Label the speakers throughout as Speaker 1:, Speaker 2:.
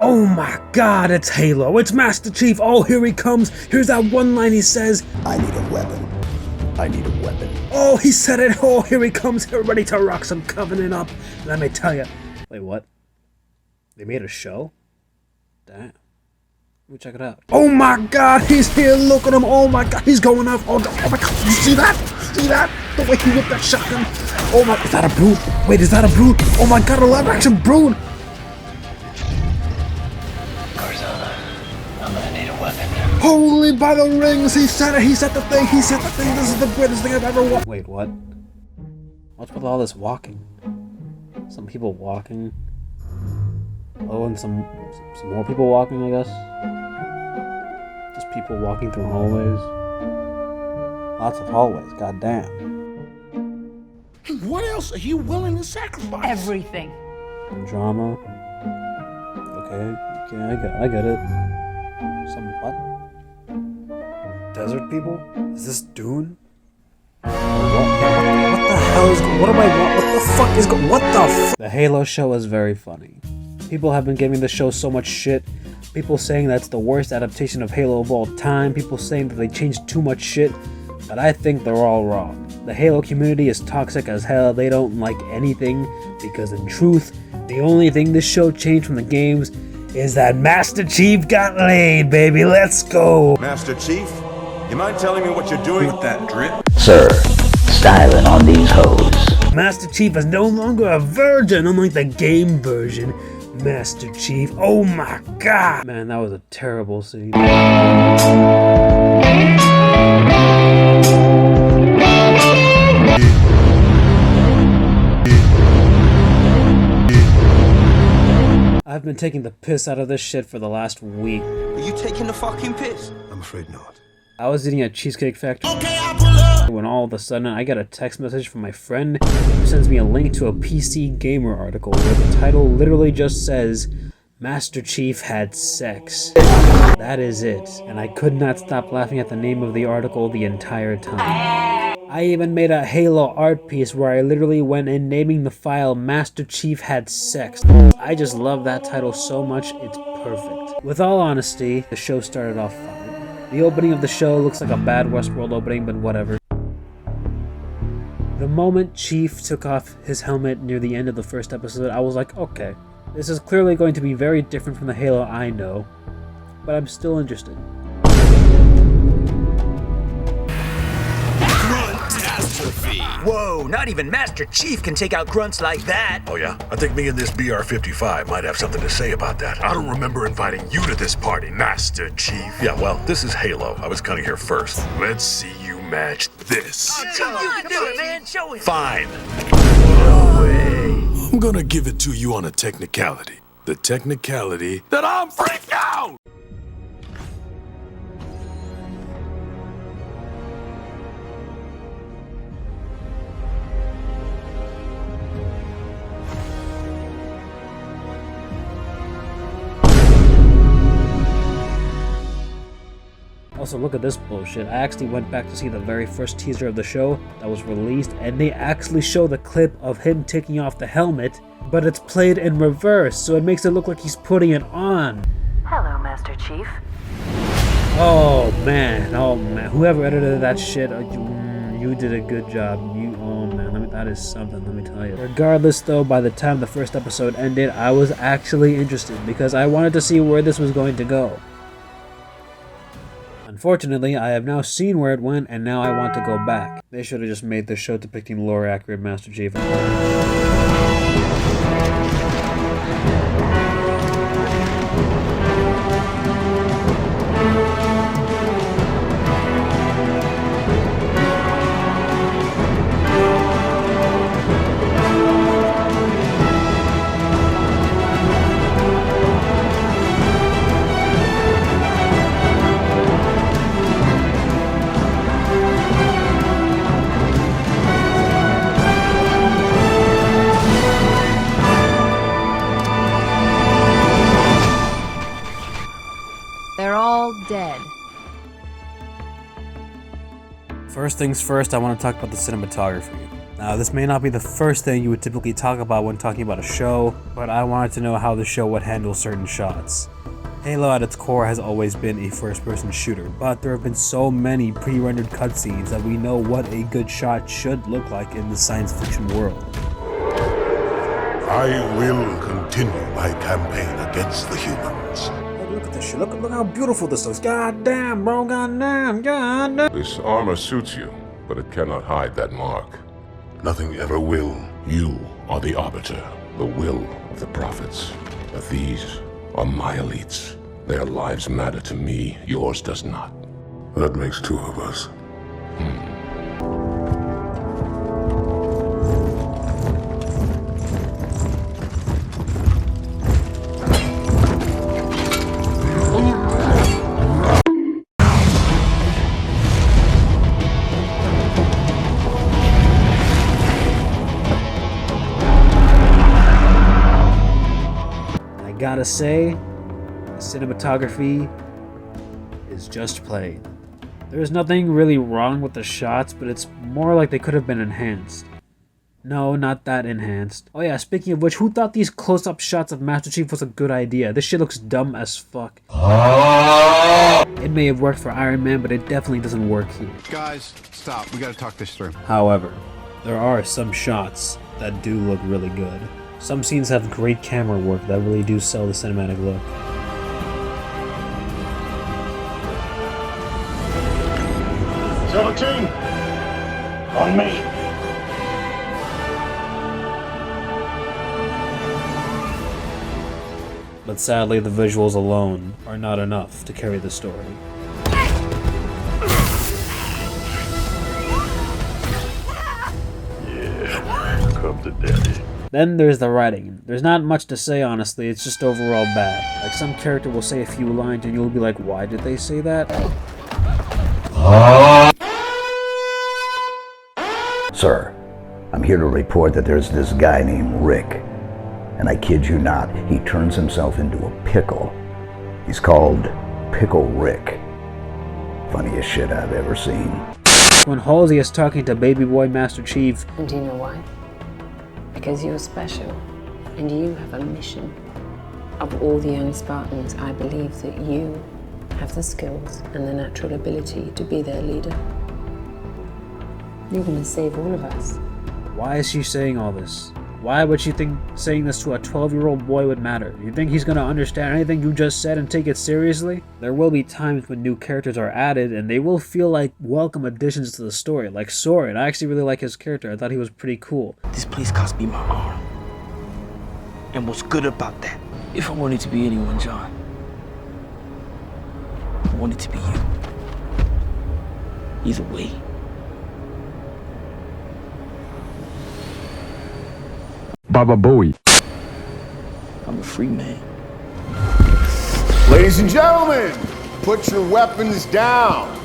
Speaker 1: Oh my god, it's Halo, it's Master Chief, oh here he comes, here's that one line he says,
Speaker 2: I need a weapon. I need a weapon.
Speaker 1: oh he said it, oh here he comes, here ready to rock some Covenant up. Let me tell you. Wait, what? They made a show? Damn. Let me check it out. Oh my god, he's here, look at him, oh my god, he's going off, oh my god, you see that? See that? The way he whipped that shotgun. Oh my, is that a Brood? Wait, is that a Brood? Oh my god, a live action Brood! Holy by the rings, he said it, he said the thing, this is the greatest thing I've ever watched. Wait, what? What's with all this walking? Some people walking. Oh, and some more people walking, I guess. Just people walking through hallways. Lots of hallways, goddamn.
Speaker 2: What else are you willing to sacrifice?
Speaker 3: Everything.
Speaker 1: Drama. Okay, I get it. Some what? Desert people? Is this Dune? What the hell is what am I what the fuck is what the The Halo show is very funny. People have been giving the show so much shit. People saying that's the worst adaptation of Halo of all time. People saying that they changed too much shit. But I think they're all wrong. The Halo community is toxic as hell. They don't like anything because in truth, the only thing this show changed from the games is that Master Chief got laid, baby. Let's go.
Speaker 4: Master Chief, you mind telling me what you're doing with that drip?
Speaker 5: Sir, styling on these hoes.
Speaker 1: Master Chief is no longer a virgin, unlike the game version. Master Chief, oh my god! Man, that was a terrible scene. I've been taking the piss out of this shit for the last week.
Speaker 2: Are you taking the fucking piss? I'm afraid not.
Speaker 1: I was eating at Cheesecake Factory when all of a sudden I got a text message from my friend who sends me a link to a PC Gamer article where the title literally just says, Master Chief had sex. That is it, and I could not stop laughing at the name of the article the entire time. I even made a Halo art piece where I literally went in naming the file Master Chief had sex. I just love that title so much, it's perfect. With all honesty, the show started off fine. The opening of the show looks like a bad Westworld opening, but whatever. The moment Chief took off his helmet near the end of the first episode, I was like, okay, this is clearly going to be very different from the Halo I know, but I'm still interested.
Speaker 6: Whoa, not even Master Chief can take out grunts like that.
Speaker 7: Oh yeah? I think me and this BR-55 might have something to say about that. I don't remember inviting you to this party, Master Chief. Yeah, well, this is Halo. I was coming here first. Let's see you match this.
Speaker 6: Oh, come on, you can do it, man. Show him.
Speaker 7: Fine.
Speaker 6: No way.
Speaker 7: I'm gonna give it to you on a technicality. The technicality that I'm freaked out!
Speaker 1: Also, look at this bullshit. I actually went back to see the very first teaser of the show that was released, and they actually show the clip of him taking off the helmet, but it's played in reverse, so it makes it look like he's putting it on.
Speaker 3: Hello, Master Chief.
Speaker 1: Oh man, whoever edited that shit, you did a good job. Oh man, that is something, let me tell you. Regardless though, by the time the first episode ended, I was actually interested, because I wanted to see where this was going to go. Unfortunately, I have now seen where it went, and now I want to go back. They should have just made the show depicting lore-accurate Master Chief.
Speaker 3: Dead.
Speaker 1: First things first, I want to talk about the cinematography. Now, this may not be the first thing you would typically talk about when talking about a show, but I wanted to know how the show would handle certain shots. Halo at its core has always been a first-person shooter, but there have been so many pre-rendered cutscenes that we know what a good shot should look like in the science fiction world.
Speaker 8: I will continue my campaign against the humans.
Speaker 1: Look at this shit. Look how beautiful this looks. God damn, bro. God damn.
Speaker 8: This armor suits you, but it cannot hide that mark. Nothing ever will. You are the arbiter, the will of the prophets. But these are my elites. Their lives matter to me, yours does not. That makes two of us.
Speaker 1: Gotta say, the cinematography is just plain. There's nothing really wrong with the shots, but it's more like they could have been enhanced. No, not that enhanced. Oh yeah, speaking of which, who thought these close-up shots of Master Chief was a good idea? This shit looks dumb as fuck. It may have worked for Iron Man, but it definitely doesn't work here.
Speaker 9: Guys, stop. We gotta talk this through.
Speaker 1: However, there are some shots that do look really good. Some scenes have great camera work that really do sell the cinematic look.
Speaker 8: '17! On me!
Speaker 1: But sadly, the visuals alone are not enough to carry the story.
Speaker 8: Yeah, come to daddy.
Speaker 1: Then there's the writing. There's not much to say, honestly, it's just overall bad. Like, some character will say a few lines and you'll be like, why did they say that?
Speaker 5: Sir, I'm here to report that there's this guy named Rick. And I kid you not, he turns himself into a pickle. He's called Pickle Rick. Funniest shit I've ever seen.
Speaker 1: When Halsey is talking to baby boy Master Chief,
Speaker 3: And do you know why? Because you're special, and you have a mission. Of all the young Spartans, I believe that you have the skills and the natural ability to be their leader. You're gonna save all of us.
Speaker 1: why is she saying all this? Why would she think saying this to a 12-year-old boy would matter? You think he's gonna understand anything you just said and take it seriously? There will be times when new characters are added and they will feel like welcome additions to the story, like Soren. I actually really like his character. I thought he was pretty cool.
Speaker 6: This place cost me my arm. And what's good about that? If I wanted to be anyone, John, I wanted to be you. Either way.
Speaker 9: Baba Booey.
Speaker 6: I'm a free man.
Speaker 10: Ladies and gentlemen, put your weapons down.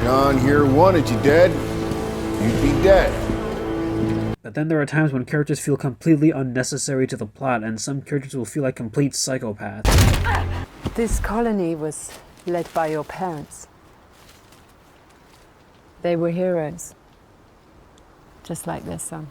Speaker 10: John here wanted you dead. You'd be dead.
Speaker 1: But then there are times when characters feel completely unnecessary to the plot, and some characters will feel like complete psychopaths.
Speaker 3: This colony was led by your parents. They were heroes, just like their son.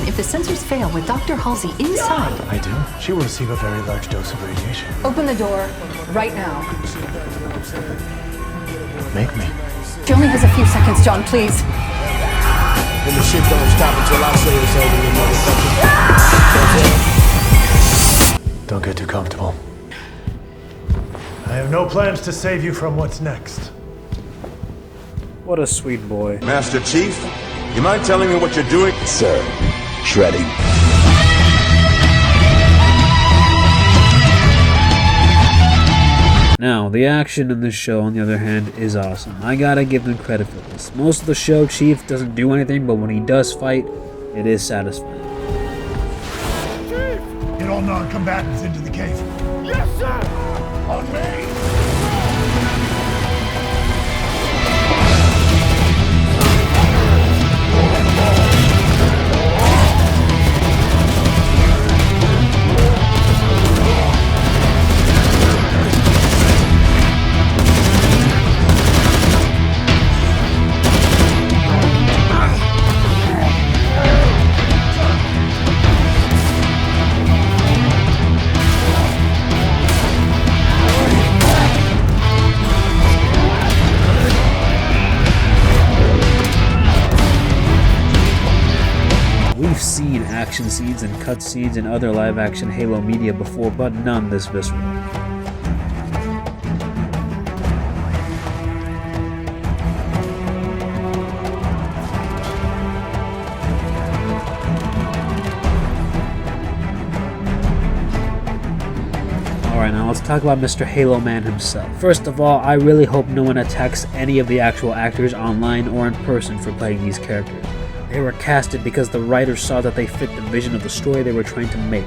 Speaker 11: If the sensors fail with Dr. Halsey inside...
Speaker 12: I do? She will receive a very large dose of radiation.
Speaker 11: Open the door right now.
Speaker 12: Make me.
Speaker 11: She only has a few seconds, John, please.
Speaker 10: And the shit don't stop until I say it's over, you motherfucker.
Speaker 12: Don't get too comfortable. I have no plans to save you from what's next.
Speaker 1: What a sweet boy.
Speaker 4: Master Chief, you mind telling me what you're doing?
Speaker 5: Sir, shredding.
Speaker 1: Now, the action in this show, on the other hand, is awesome. I gotta give them credit for this. Most of the show, Chief doesn't do anything, but when he does fight, It is satisfying.
Speaker 12: Get all non-combatants into the cave.
Speaker 2: Yes, sir! On me!
Speaker 1: We've seen action scenes and cutscenes in other live-action Halo media before, but none this visceral. Alright, now let's talk about Mr. Halo Man himself. First of all, I really hope no one attacks any of the actual actors online or in person for playing these characters. They were casted because the writers saw that they fit the vision of the story they were trying to make.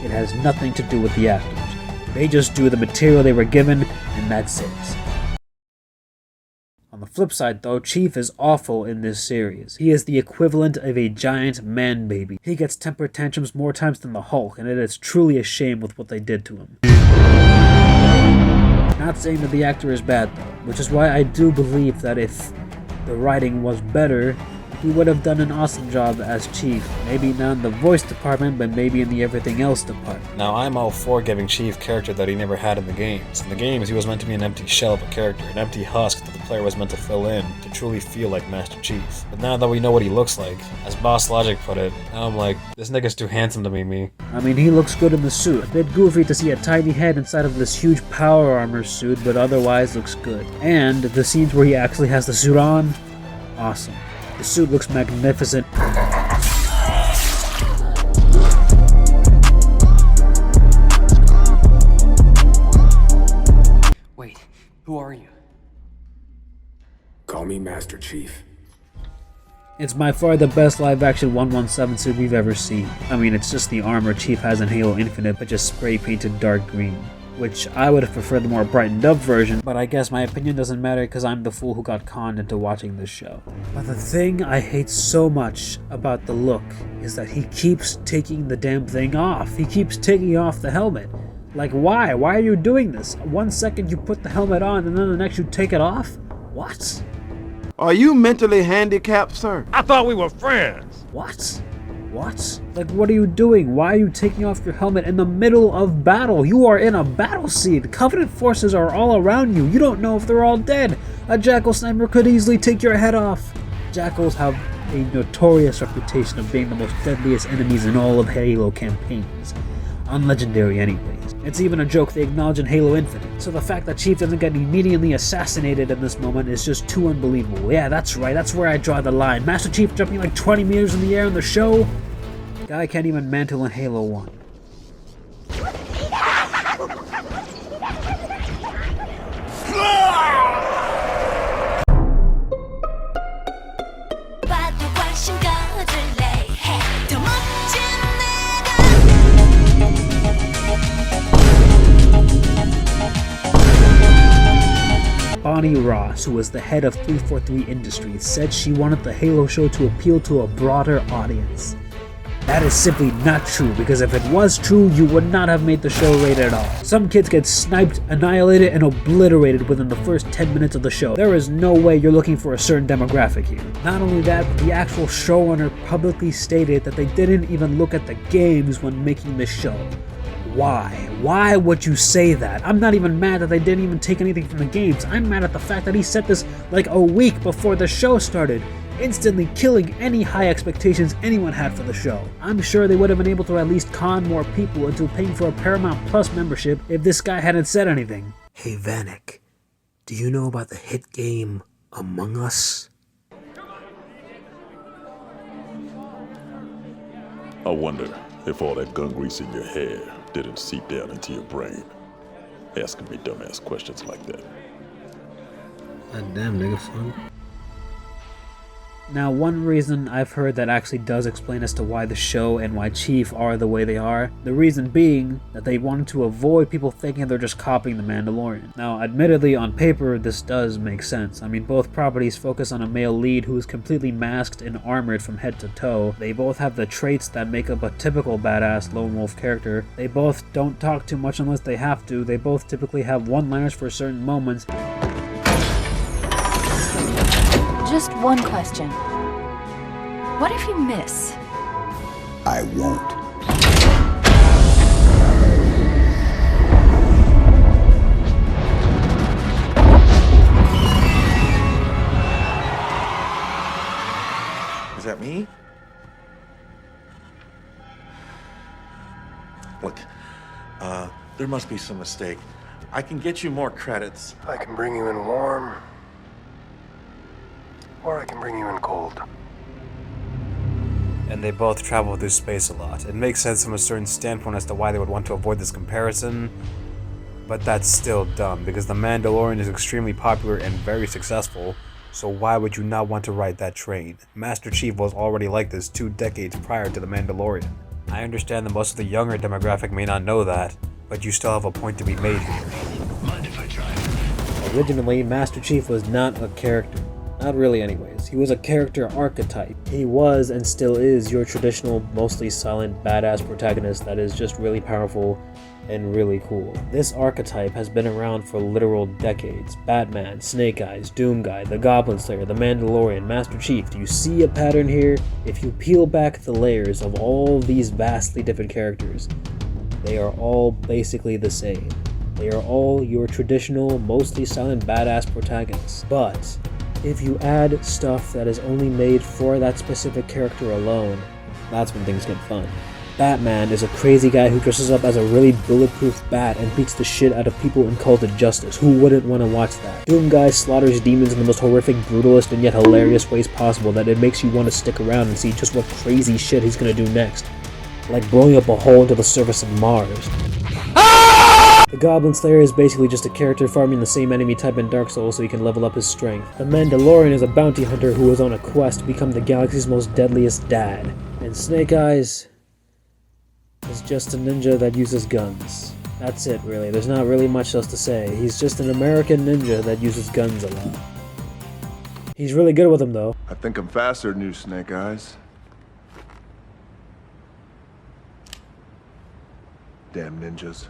Speaker 1: It has nothing to do with the actors. They just do the material they were given, and that's it. On the flip side though, Chief is awful in this series. He is the equivalent of a giant man baby. He gets temper tantrums more times than the Hulk, and it is truly a shame with what they did to him. Not saying that the actor is bad though, which is why I do believe that if the writing was better, he would have done an awesome job as Chief. Maybe not in the voice department, but maybe in the everything else department.
Speaker 13: Now, I'm all for giving Chief character that he never had in the games. In the games, he was meant to be an empty shell of a character, an empty husk that the player was meant to fill in to truly feel like Master Chief. But now that we know what he looks like, as Boss Logic put it, now I'm like, this nigga's too handsome to be me.
Speaker 1: I mean, he looks good in the suit. A bit goofy to see a tiny head inside of this huge power armor suit, but otherwise looks good. And the scenes where he actually has the suit on, awesome. The suit looks magnificent.
Speaker 14: Wait, who are you?
Speaker 2: Call me Master Chief.
Speaker 1: It's by far the best live-action 117 suit we've ever seen. I mean, it's just the armor Chief has in Halo Infinite, but just spray-painted dark green. Which I would have preferred the more brightened up version, but I guess my opinion doesn't matter because I'm the fool who got conned into watching this show. But the thing I hate so much about the look is that he keeps taking the damn thing off. He keeps taking off the helmet. Like, why? Why are you doing this? 1 second you put the helmet on and then the next you take it off? What?
Speaker 15: Are you mentally handicapped, sir?
Speaker 16: I thought we were friends.
Speaker 1: What? What? Like, what are you doing? Why are you taking off your helmet in the middle of battle? You are in a battle scene. Covenant forces are all around you. You don't know if they're all dead. A Jackal sniper could easily take your head off. Jackals have a notorious reputation of being the most deadliest enemies in all of Halo campaigns. On Legendary anyways. It's even a joke they acknowledge in Halo Infinite. So the fact that Chief doesn't get immediately assassinated in this moment is just too unbelievable. Yeah, that's right, that's where I draw the line. Master Chief jumping like 20 meters in the air in the show? Guy can't even mantle in Halo 1. Bonnie Ross, who was the head of 343 Industries, said she wanted the Halo show to appeal to a broader audience. That is simply not true, because if it was true, you would not have made the show rated R. Some kids get sniped, annihilated, and obliterated within the first 10 minutes of the show. There is no way you're looking for a certain demographic here. Not only that, but the actual showrunner publicly stated that they didn't even look at the games when making this show. Why? Why would you say that? I'm not even mad that they didn't even take anything from the games. I'm mad at the fact that he said this like a week before the show started, instantly killing any high expectations anyone had for the show. I'm sure they would have been able to at least con more people into paying for a Paramount Plus membership if this guy hadn't said anything. Hey Vanek, do you know about the hit game Among Us?
Speaker 17: I wonder if all that gun grease in your hair didn't seep down into your brain, asking me dumbass questions like that.
Speaker 1: God damn, nigga, fun. Now, one reason I've heard that actually does explain as to why the show and why Chief are the way they are, the reason being that they wanted to avoid people thinking they're just copying The Mandalorian. Now, admittedly, on paper, this does make sense. I mean, both properties focus on a male lead who is completely masked and armored from head to toe. They both have the traits that make up a typical badass lone wolf character. They both don't talk too much unless they have to. They both typically have one-liners for certain moments.
Speaker 11: Just one question. What if you miss?
Speaker 5: I won't.
Speaker 16: Is that me? Look, there must be some mistake. I can get you more credits.
Speaker 18: I can bring you in warm, or I can bring you in cold.
Speaker 13: And they both travel through space a lot. It makes sense from a certain standpoint as to why they would want to avoid this comparison, but that's still dumb, because The Mandalorian is extremely popular and very successful, so why would you not want to ride that train? Master Chief was already like this 2 decades prior to The Mandalorian. I understand that most of the younger demographic may not know that, but you still have a point to be made here.
Speaker 1: Originally, Master Chief was not a character. Not really anyways. He was a character archetype. He was and still is your traditional, mostly silent, badass protagonist that is just really powerful and really cool. This archetype has been around for literal decades. Batman, Snake Eyes, Doomguy, the Goblin Slayer, the Mandalorian, Master Chief. Do you see a pattern here? If you peel back the layers of all these vastly different characters, they are all basically the same. They are all your traditional, mostly silent, badass protagonists. But if you add stuff that is only made for that specific character alone, that's when things get fun. Batman is a crazy guy who dresses up as a really bulletproof bat and beats the shit out of people and calls it justice. Who wouldn't want to watch that? Doomguy slaughters demons in the most horrific, brutalist, and yet hilarious ways possible that it makes you want to stick around and see just what crazy shit he's gonna do next. Like blowing up a hole into the surface of Mars. The Goblin Slayer is basically just a character farming the same enemy type in Dark Souls so he can level up his strength. The Mandalorian is a bounty hunter who is on a quest to become the galaxy's most deadliest dad. And Snake Eyes is just a ninja that uses guns. That's it, really. There's not really much else to say. He's just an American ninja that uses guns a lot. He's really good with them, though.
Speaker 10: I think I'm faster than you, Snake Eyes. Damn ninjas.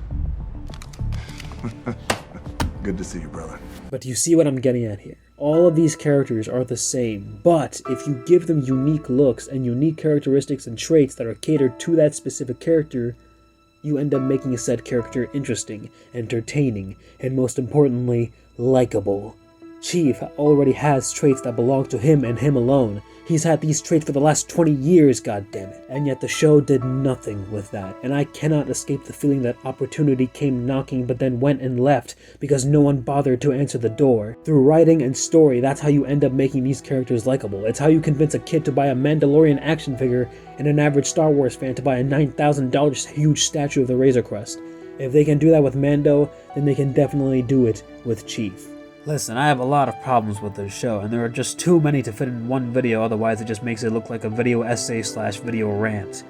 Speaker 10: Good to see you, brother.
Speaker 1: But you see what I'm getting at here. All of these characters are the same, but if you give them unique looks and unique characteristics and traits that are catered to that specific character, you end up making said character interesting, entertaining, and most importantly, likable. Chief already has traits that belong to him and him alone. He's had these traits for the last 20 years, goddammit. And yet the show did nothing with that. And I cannot escape the feeling that opportunity came knocking but then went and left because no one bothered to answer the door. Through writing and story, that's how you end up making these characters likable. It's how you convince a kid to buy a Mandalorian action figure and an average Star Wars fan to buy a $9,000 huge statue of the Razor Crest. If they can do that with Mando, then they can definitely do it with Chief. Listen, I have a lot of problems with this show, and there are just too many to fit in one video, otherwise it just makes it look like a video essay / video rant.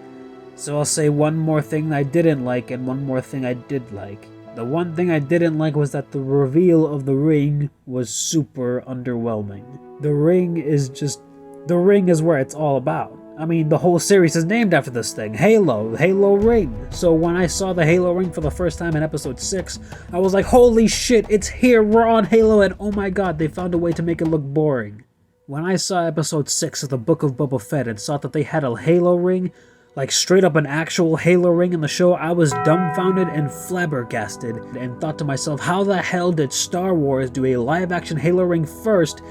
Speaker 1: So I'll say one more thing I didn't like and one more thing I did like. The one thing I didn't like was that the reveal of the ring was super underwhelming. The ring is where it's all about. I mean, the whole series is named after this thing, Halo Ring. So when I saw the Halo Ring for the first time in episode 6, I was like, holy shit, it's here, we're on Halo, and oh my god, they found a way to make it look boring. When I saw episode 6 of the Book of Boba Fett and saw that they had a Halo Ring, like straight up an actual Halo Ring in the show, I was dumbfounded and flabbergasted and thought to myself, how the hell did Star Wars do a live-action Halo Ring first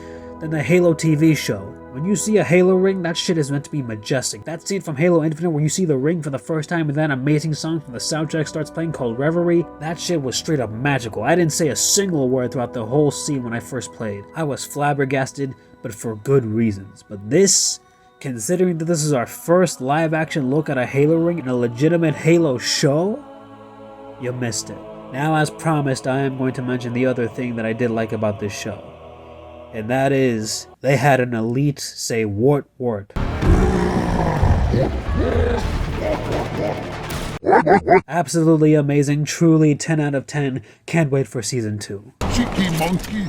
Speaker 1: than the Halo TV show? When you see a Halo ring, that shit is meant to be majestic. That scene from Halo Infinite where you see the ring for the first time and that amazing song from the soundtrack starts playing called Reverie, that shit was straight up magical. I didn't say a single word throughout the whole scene when I first played. I was flabbergasted, but for good reasons. But this, considering that this is our first live action look at a Halo ring in a legitimate Halo show, you missed it. Now, as promised, I am going to mention the other thing that I did like about this show. and that is, they had an elite say wart wart. Absolutely amazing, truly 10 out of 10. Can't wait for season 2.
Speaker 8: Cheeky monkey.